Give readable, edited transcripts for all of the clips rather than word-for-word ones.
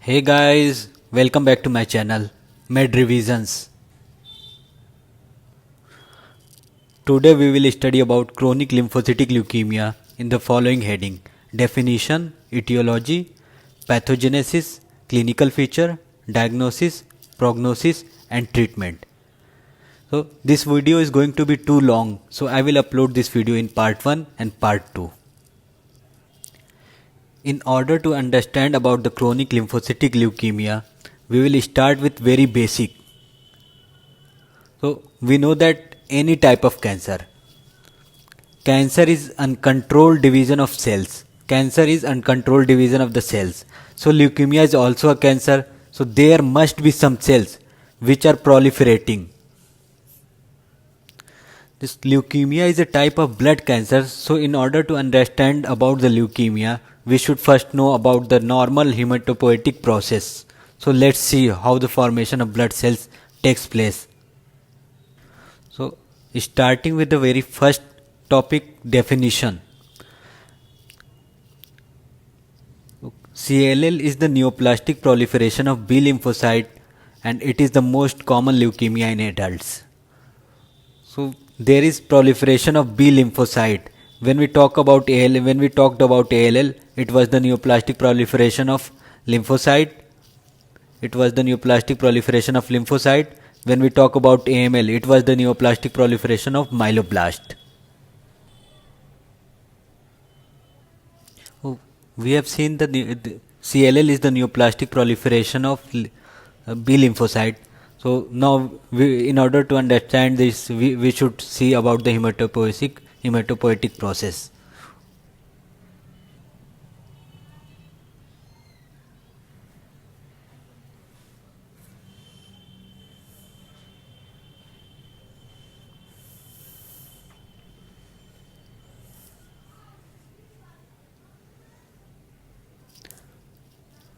Hey guys, welcome back to my channel, Med Revisions. Today we will study about chronic lymphocytic leukemia in the following heading: definition, etiology, pathogenesis, clinical feature, diagnosis, prognosis and treatment. So this video is going to be too long, so I will upload this video in part 1 and part 2. In order to understand about the chronic lymphocytic leukemia, we will start with very basic. So we know that any type of cancer is uncontrolled division of cells. Cancer is uncontrolled division of the cells. So leukemia is also a cancer. So there must be some cells which are proliferating. This leukemia is a type of blood cancer. So in order to understand about the leukemia, we should first know about the normal hematopoietic process. So let's see how the formation of blood cells takes place. So starting with the very first topic, definition. CLL is the neoplastic proliferation of B lymphocyte and it is the most common leukemia in adults. So there is proliferation of B lymphocyte. When we talked about ALL, it was the neoplastic proliferation of lymphocyte. When we talk about AML, it was the neoplastic proliferation of myeloblast. We have seen the CLL is the neoplastic proliferation of B lymphocyte. So now, in order to understand this, we should see about the hematopoietic process.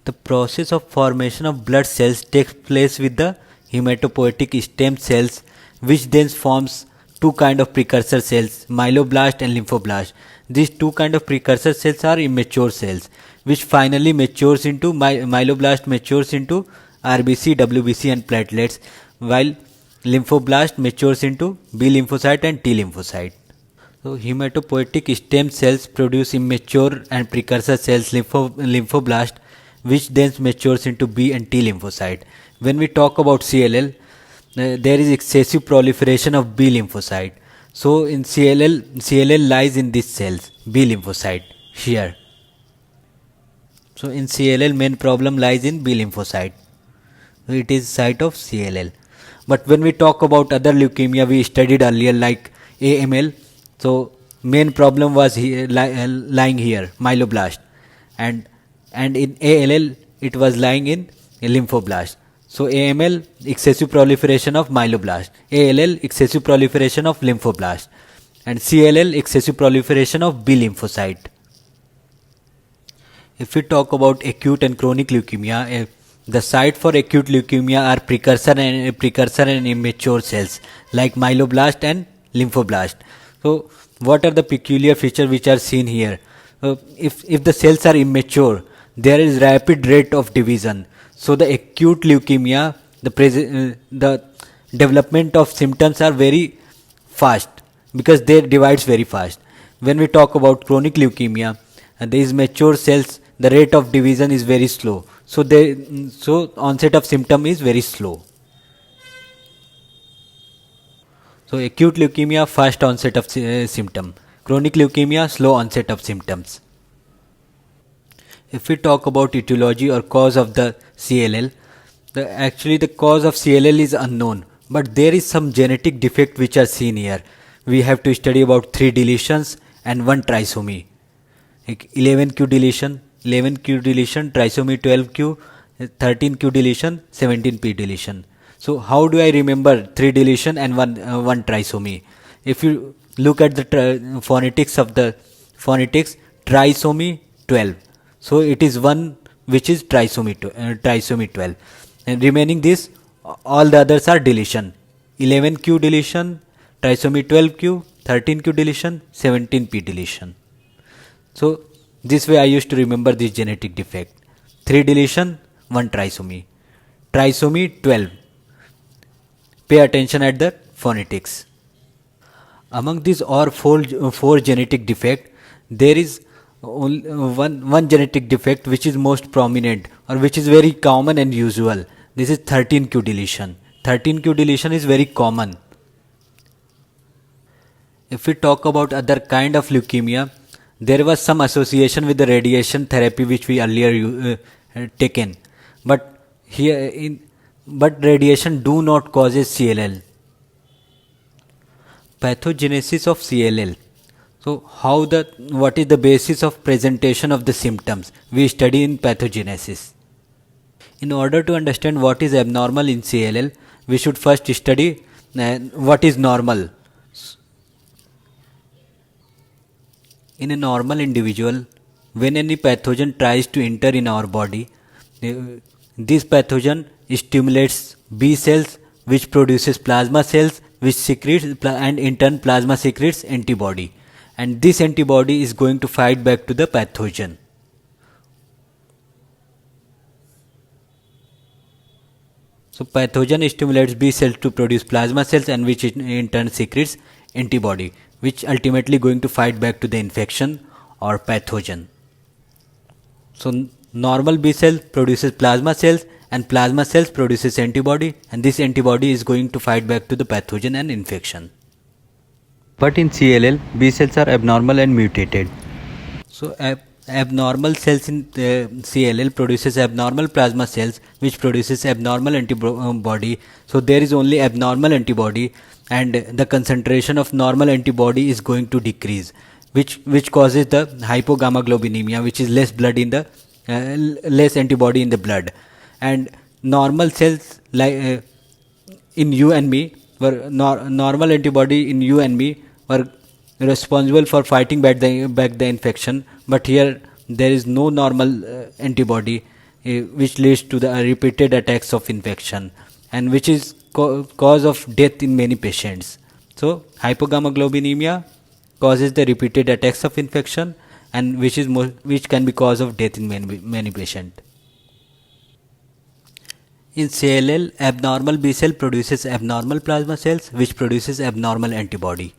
The process of formation of blood cells takes place with the hematopoietic stem cells, which then forms two kind of precursor cells, myeloblast and lymphoblast. These two kind of precursor cells are immature cells, which finally matures into myeloblast matures into RBC, WBC and platelets, while lymphoblast matures into B lymphocyte and T lymphocyte. So hematopoietic stem cells produce immature and precursor cells lymphoblast, which then matures into B and T lymphocyte. When we talk about CLL, there is excessive proliferation of B lymphocyte. So in CLL lies in these cells, B lymphocyte here. So in CLL, main problem lies in B lymphocyte. It is site of CLL. But when we talk about other leukemia we studied earlier like AML, so main problem was lying here, myeloblast, and in ALL it was lying in lymphoblast. So AML, excessive proliferation of myeloblast, ALL, excessive proliferation of lymphoblast, and CLL, excessive proliferation of B lymphocyte. If we talk about acute and chronic leukemia, the site for acute leukemia are precursor and immature cells like myeloblast and lymphoblast. So what are the peculiar features which are seen here? If the cells are immature, there is rapid rate of division. So the acute leukemia, the development of symptoms are very fast because they divides very fast. When we talk about chronic leukemia, these mature cells, the rate of division is very slow. So onset of symptom is very slow. So acute leukemia, fast onset of symptom. Chronic leukemia, slow onset of symptoms. If we talk about etiology or cause of the CLL, actually the cause of CLL is unknown, but there is some genetic defect which are seen here. We have to study about 3 deletions and 1 trisomy. Like 11q deletion, trisomy 12q, 13q deletion, 17p deletion. So how do I remember 3 deletion and 1 trisomy? If you look at the phonetics, trisomy 12. So it is one which is trisomy 12, and remaining this, all the others are deletion. 11q deletion, trisomy 12q, 13q deletion, 17p deletion. So this way I used to remember this genetic defect. 3 deletion, one trisomy. Trisomy 12. Pay attention at the phonetics. Among these all four genetic defect, there is only one genetic defect which is most prominent or which is very common and usual. This is 13q deletion. 13q deletion is very common. If we talk about other kind of leukemia, there was some association with the radiation therapy which we earlier taken, but but radiation do not causes CLL. Pathogenesis of CLL. So what is the basis of presentation of the symptoms we study in pathogenesis. In order to understand what is abnormal in CLL, we should first study what is normal. In a normal individual, when any pathogen tries to enter in our body, this pathogen stimulates B cells, which produces plasma cells, which secretes, and in turn plasma secretes antibody, and this antibody is going to fight back to the pathogen. So pathogen stimulates B cells to produce plasma cells, and which in turn secretes antibody, which ultimately going to fight back to the infection or pathogen. So normal B cell produces plasma cells, and plasma cells produces antibody, and this antibody is going to fight back to the pathogen and infection. But in CLL, B cells are abnormal and mutated. So abnormal cells in CLL produces abnormal plasma cells, which produces abnormal antibody. So there is only abnormal antibody, and the concentration of normal antibody is going to decrease, which causes the hypogammaglobulinemia, which is less blood in the less antibody in the blood. And normal cells like in you and me were normal antibody in you and me were responsible for fighting back the infection, but here there is no normal antibody, which leads to the repeated attacks of infection, and which is cause of death in many patients. So hypogammaglobulinemia causes the repeated attacks of infection, and which can be cause of death in many patients. In CLL, abnormal B cell produces abnormal plasma cells, which produces abnormal antibody.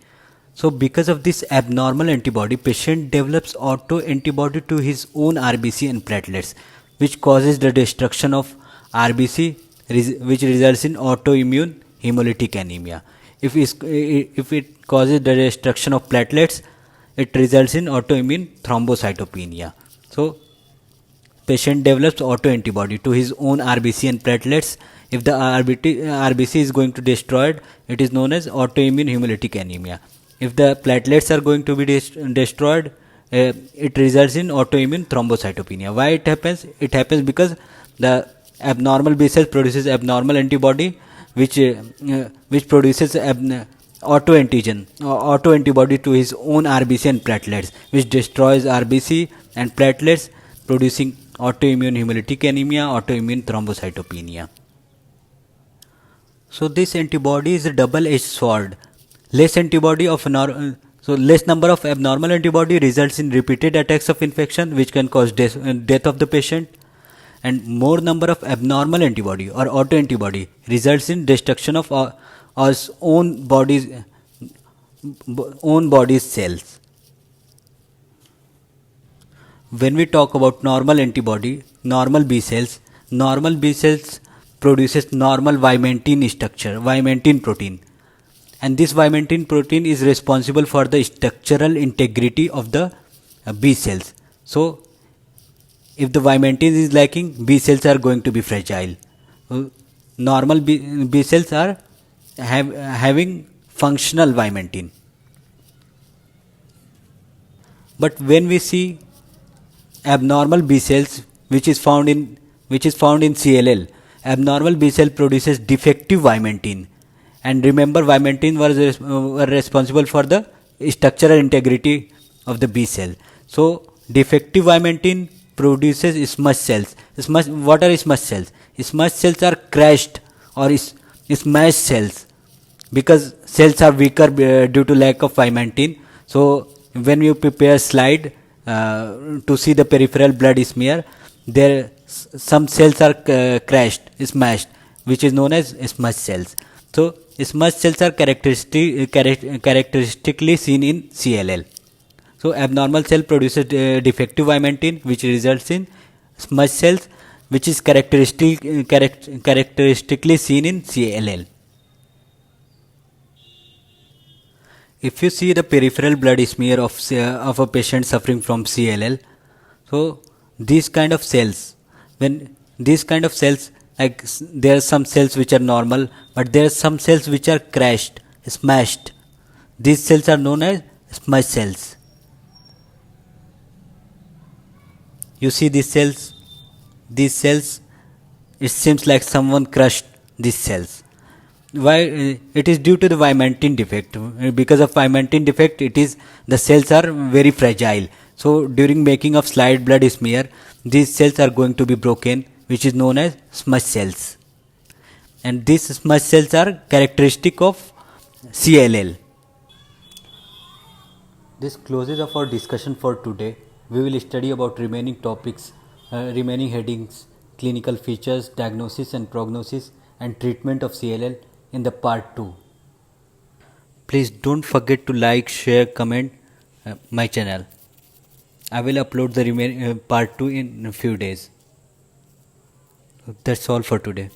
So because of this abnormal antibody, patient develops auto-antibody to his own RBC and platelets, which causes the destruction of RBC, which results in autoimmune hemolytic anemia. If it causes the destruction of platelets, it results in autoimmune thrombocytopenia. So patient develops autoantibody to his own RBC and platelets. If the RBC is going to be destroyed, it is known as autoimmune hemolytic anemia. If the platelets are going to be destroyed, it results in autoimmune thrombocytopenia. Why it happens? It happens because the abnormal B cells produces abnormal antibody, which produces autoantibody to his own RBC and platelets, which destroys RBC and platelets, producing autoimmune hemolytic anemia, autoimmune thrombocytopenia. So this antibody is a double-edged sword. Less antibody of less number of abnormal antibody results in repeated attacks of infection, which can cause death of the patient, and more number of abnormal antibody or autoantibody results in destruction of our own body's cells. When we talk about normal antibody, normal B cells produces normal vimentin structure, vimentin protein, and this vimentin protein is responsible for the structural integrity of the B cells. So if the vimentin is lacking, B cells are going to be fragile. Normal B cells are having functional vimentin. But when we see abnormal B cells, which is found in CLL, abnormal B cell produces defective vimentin. And remember, vimentin were responsible for the structural integrity of the B cell. So defective vimentin produces smudge cells. What are smudge cells? Smudge cells are crashed or smashed cells, because cells are weaker due to lack of vimentin. So when you prepare slide to see the peripheral blood smear, there some cells are crashed, smashed, which is known as smudge cells. So smudge cells are characteristically seen in CLL. So abnormal cell produces defective vimentin, which results in smudge cells, which is characteristically seen in CLL. If you see the peripheral blood smear of a patient suffering from CLL, so these kind of cells, when these kind of cells, like there are some cells which are normal, but there are some cells which are crashed, smashed. These cells are known as smudge cells. You see these cells, it seems like someone crushed these cells. Why? It is due to the vimentin defect. Because of vimentin defect, it is the cells are very fragile. So during making of slide blood smear, these cells are going to be broken, which is known as smudge cells. And these smudge cells are characteristic of CLL. This closes of our discussion for today. We will study about remaining topics, remaining headings, clinical features, diagnosis and prognosis, and treatment of CLL in the part 2. Please don't forget to like, share, comment my channel. I will upload the remaining part 2 in a few days. That's all for today.